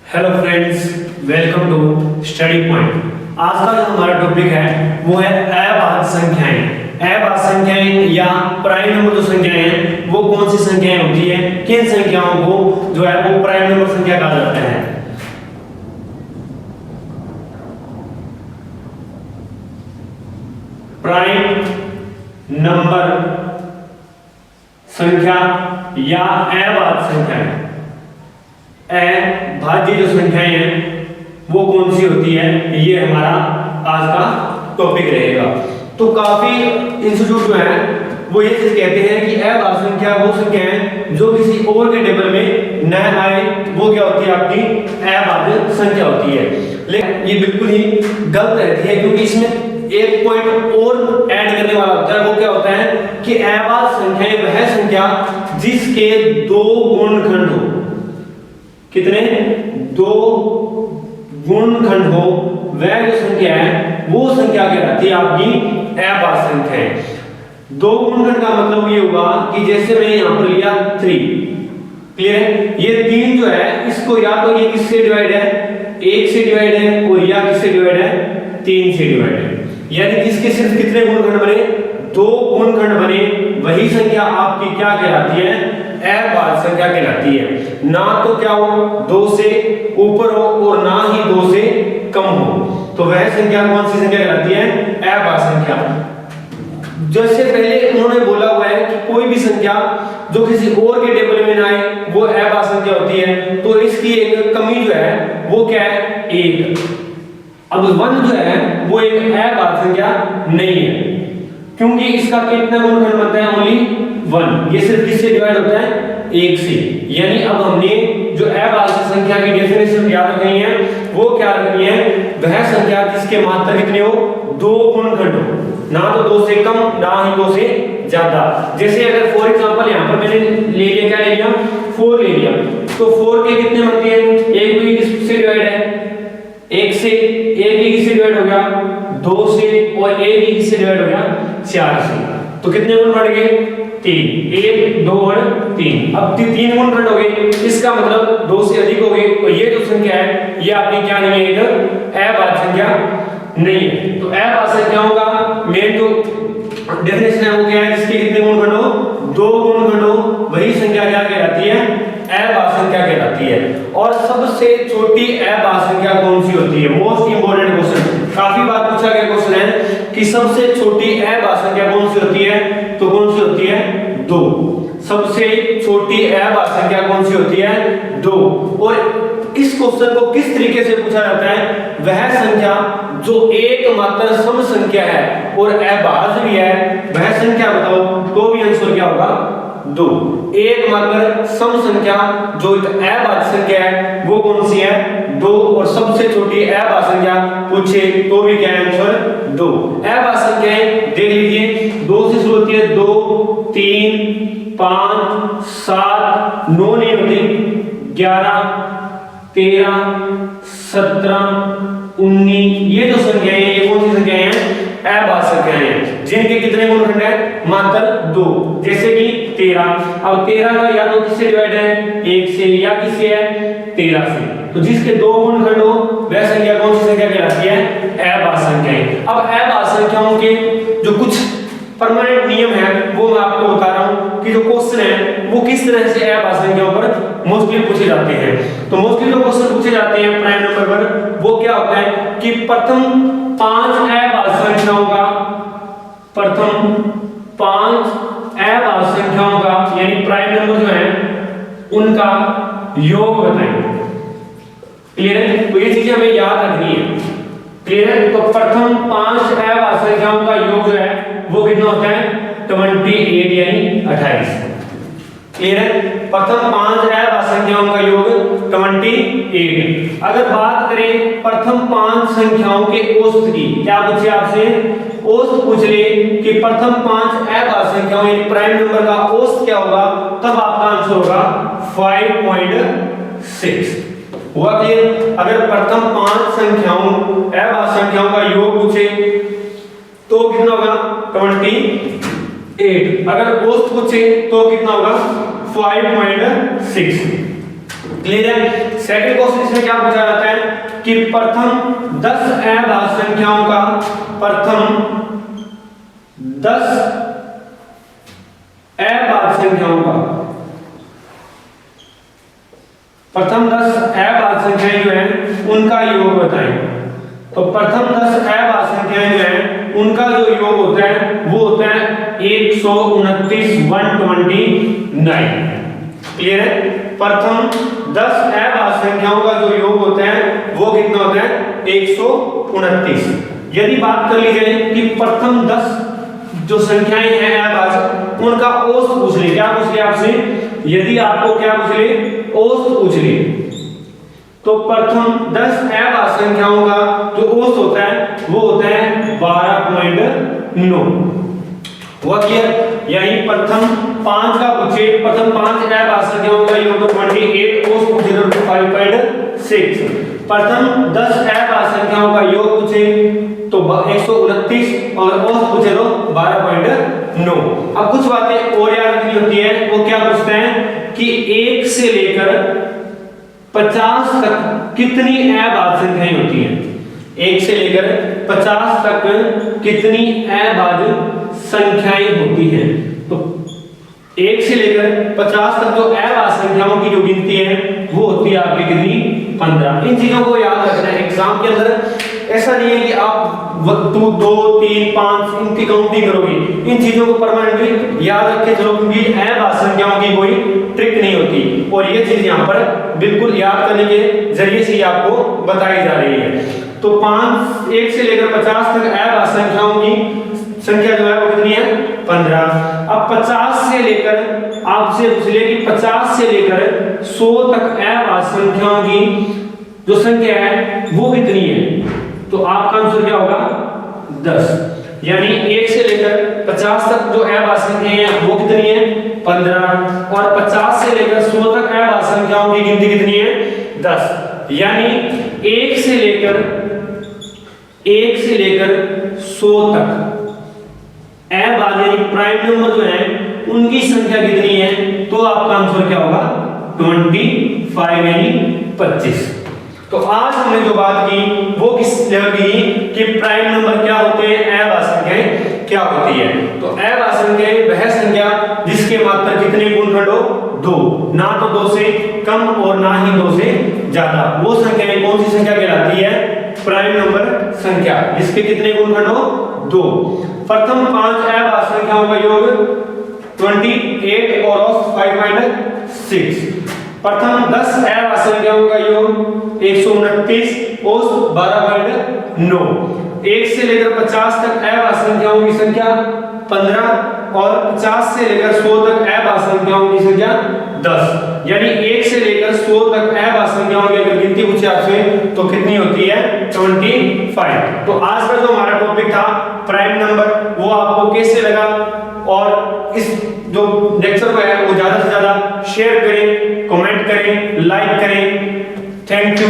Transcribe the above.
Hello friends, welcome to Study Point. आज का जो हमारा टॉपिक है वो है अभाज्य संख्याएं। अभाज्य संख्याएं या प्राइम नंबर जो संख्याएं हैं वो कौन सी संख्याएं होती है, किन संख्याओं को जो है वो प्राइम नंबर संख्या कहा जाता है। प्राइम नंबर संख्या या अभाज्य संख्याएं। अभाज्य जो संख्याएं हैं वो कौन सी होती है, ये हमारा आज का टॉपिक रहेगा। तो काफी इंस्टीट्यूट जो है वो ये चीज कहते हैं कि अभाज्य संख्या वो संख्या है जो किसी और के टेबल में न आए, वो क्या होती है, आपकी अभाज्य संख्या होती है। लेकिन ये बिल्कुल ही गलत रहती है, क्योंकि इसमें एक पॉइंट और ऐड करने वाला होता है। वो क्या होता है कि अभाज्य संख्या वह संख्या जिसके दो गुणनखंड हो। कितने? दो गुणनखंड हो, वह जो संख्या है वो संख्या कहलाती है आपकी अभाज्य संख्या। दो गुणनखंड का मतलब ये होगा कि जैसे मैंने यहां पर लिया 3, क्लियर है। ये 3 जो है इसको या तो ये किससे डिवाइड है, 1 से डिवाइड है, और या किससे डिवाइड है, 3 से डिवाइड है। यानी जिसके सिर्फ कितने गुणनखंड बने, 2 गुणनखंड बने, वही संख्या आपकी क्या कहलाती है, अभाज्य संख्या कहलाती है। ना तो क्या हो 2 से ऊपर हो और ना ही 2 से कम हो, तो वह संख्या कौन सी संख्या कहलाती है, अभाज्य संख्या। जैसे पहले उन्होंने बोला हुआ है कि कोई भी संख्या जो किसी और के टेबल में ना आए वो अभाज्य संख्या होती है, तो इसकी एक कमी जो है वो क्या है, 1। अब 1 जो है वो एक अभाज्य संख्या नहीं है, क्योंकि इसका कितना गुणनखंड बनता है, ओनली 1। ये सिर्फ किससे डिवाइड होता है, 1 से। यानी अब हमने जो अभाज्य संख्या की डेफिनेशन याद रखनी है, वो क्या रखनी है, वह संख्या जिसके मात्रा कितने हो, 2 गुणनखंड हो, ना तो 2 से कम ना ही 2 से ज्यादा। जैसे अगर फॉर एग्जांपल यहां पर मैंने ले लिया, क्या ले लिया, 4 ले लिया, तो 4 के कितने बनते हैं, एक भी किससे डिवाइड है, 1 से, एक ही किससे डिवाइड हो गया, 2 से, और एक ही किससे डिवाइड हो गया, 4 से। तो कितने गुण बढ़ गए, 3, 1 2 और 3। अब 3 गुणनखंड हो गए, इसका मतलब 2 से अधिक हो गए, तो ये जो संख्या है ये आपकी क्या नहीं है, एक अभाज्य संख्या नहीं है। तो अभाज्य संख्याओं का मेन जो डेफिनेशन है वो क्या है, जिसके कितने गुणनखंड हो, 2 गुणनखंड हो, वही संख्या क्या कहलाती है, अभाज्य संख्या कहलाती है। और सबसे छोटी अभाज्य संख्या कौन सी होती है, मोस्ट इंपोर्टेंट क्वेश्चन, काफी बार पूछा गया क्वेश्चन है कि सबसे छोटी अभाज्य संख्या कौन सी होती है, तो कौन सी होती है, 2। सबसे छोटी अभाज्य संख्या कौन सी होती है, 2। और इस क्वेश्चन को किस तरीके से पूछा जाता है, वह संख्या जो एकमात्र सम संख्या है और अभाज्य भी है, वह संख्या बताओ, तो भी आंसर क्या होगा, 2। एकमात्र सम संख्या जो अभाज्य संख्या है वो कौन सी है, 2। और सबसे छोटी अभाज्य संख्या पूछे तो भी क्या है, आंसर 2। अभाज्य संख्याएं देख लीजिए, 2 से शुरू होती है, 2 3 5 7 9 नहीं होती, 11 13 17 19। ये जो संख्याएं हैं ये कौन सी संख्याएं हैं, अभाज्य संख्याएं हैं, जिनके कितने गुणनखंड है, मात्र 2। जैसे कि 13, अब 13 का या तो किससे डिवाइड है, 1 से, या किससे है, 13 से। तो जिसके 2 गुणनखंड हो वह संख्या कौन सी संख्या कहलाती है, अभाज्य संख्याएं। अब अभाज्य संख्याओं के जो कुछ परमानेंट नियम है वो मैं आपको बता रहा हूं कि जो क्वेश्चन है वो किस तरह से अभाज्य संख्याओं पर मोस्टली पूछे जाते हैं। तो मोस्टली जो क्वेश्चन पूछे जाते हैं प्राइम नंबर पर वो क्या होता है कि प्रथम 5 अभाज्य संख्याओं का, प्रथम 5 अभाज्य संख्याओं का यानी प्राइम नंबर जो है उनका योग बताएं। क्लियर है, तो ये चीजें हमें याद रखनी है। क्लियर है, तो प्रथम 5 अभाज्य संख्याओं का योग जो है वो कितना होता है, 28 यानी 28। क्लियर है, प्रथम 5 अभाज्य संख्याओं का योग 28। अगर बात करें प्रथम 5 संख्याओं के औसत की, क्या पूछे आपसे, औसत पूछ ले कि प्रथम 5 अभाज्य संख्याओं यानी प्राइम नंबर का औसत क्या होगा, तब आपका आंसर होगा 5.6। हुआ क्लियर। अगर प्रथम 5 संख्याओं अभाज्य संख्याओं का योग पूछे तो कितना होगा, 28। अगर औसत पूछे तो कितना होगा, 5.6। क्लियर है। सेकंड क्वेश्चन इसमें क्या पूछा जाता है कि प्रथम 10 अभाज्य संख्याओं का प्रथम 10 अभाज्य संख्याओं का प्रथम 10 अभाज्य संख्याएं जो है उनका योग बताएं। तो प्रथम 10 अभाज्य संख्याएं जो है उनका जो योग होता है वो होता है 129 129। क्लियर है? प्रथम 10 अभाज्य संख्याओं का जो योग होता है वो कितना होता है 129। यदि बात कर ली जाए कि प्रथम 10 जो संख्याएं हैं अभाज्य उनका औसत पूछ ले, क्या पूछ ले आपसे, यदि आपको क्या पूछ ले, औसत पूछ ले, तो प्रथम 10 अभाज्य संख्याओं का जो औसत होता है वो होता है 12.9। हुआ क्लियर? यानी प्रथम 5 का पूछे, प्रथम 5 अभाज्य संख्याओं का योग 28, औसत पूछे तो 5.6। प्रथम 10 अभाज्य संख्याओं का योग पूछे तो 129 और औसत पूछे तो 12.9। अब कुछ बातें और याद रखनी होती है। वो क्या पूछते हैं कि 1 से लेकर 50 तक कितनी अभाज्य संख्याएं होती हैं। 1 से लेकर 50 तक कितनी अभाज्य संख्याएं होती हैं। तो 1 से लेकर 50 तक जो अभाज्य संख्याओं की जो गिनती है वो होती है आपकी कितनी, 15। इन चीजों को याद रखना है। एग्जाम के अंदर ऐसा नहीं है कि आप 2 3 5 इनकी काउंटिंग करोगे, इन चीजों को परमानेंटली याद रखे चलो, क्योंकि अभाज्य संख्याओं की कोई ट्रिक नहीं होती और ये चीज यहाँ पर बिल्कुल याद करने के जरिए से आपको बताई जा रही है। तो 1 से लेकर 50 तक अभाज्य संख्याओं की संख्या जो है वो कितनी है, 15। अब 50 से लेकर आपसे पूछ ले कि 50 से लेकर 100 तक अभाज्य संख्याओं की जो संख्या है वो कितनी है, तो आपका आंसर क्या होगा, 10। यानी 1 से लेकर 50 तक जो अभाज्य संख्याएं हैं वो कितनी है, 15, और 50 से लेकर 100 तक अभाज्य संख्याओं की गिनती कितनी है, 10। यानी 1 से लेकर 100 तक अभाज्य प्राइम नंबर जो है उनकी संख्या कितनी है, तो आपका आंसर क्या होगा, 25 यानी 25। तो आज हमने जो बात की वो किस लेवल की कि प्राइम नंबर क्या होते हैं, अभाज्य संख्याएं क्या होती है। तो अभाज्य संख्याएं वह संख्या जिसके मात्रा कितने गुणनखंड हो, 2, ना तो 2 से कम और ना ही 2 से ज्यादा। वो संख्याएं कौन सी संख्या कहलाती है, प्राइम नंबर संख्या जिसके कितने गुणनखंड हो, 2। प्रथम 5 अभाज्य संख्याओं का योग 28 और औसत 5.6। प्रथम 10 अभाज्य संख्याओं का योग 129, औसत 12.9। 1 से लेकर 50 तक अभाज्य संख्याओं की संख्या 15 और 50 से लेकर 100 तक अभाज्य संख्याओं की संख्या 10। यानी 1 से लेकर 100 तक अभाज्य संख्याओं की अगर गिनती पूछे आपसे तो कितनी होती है, 25। तो आज का जो हमारा टॉपिक था प्राइम नंबर वो आपको कैसे लगा, और इस जो लेक्चर को है वो ज्यादा से ज्यादा शेयर करें, कमेंट करें, लाइक करें। Thank you.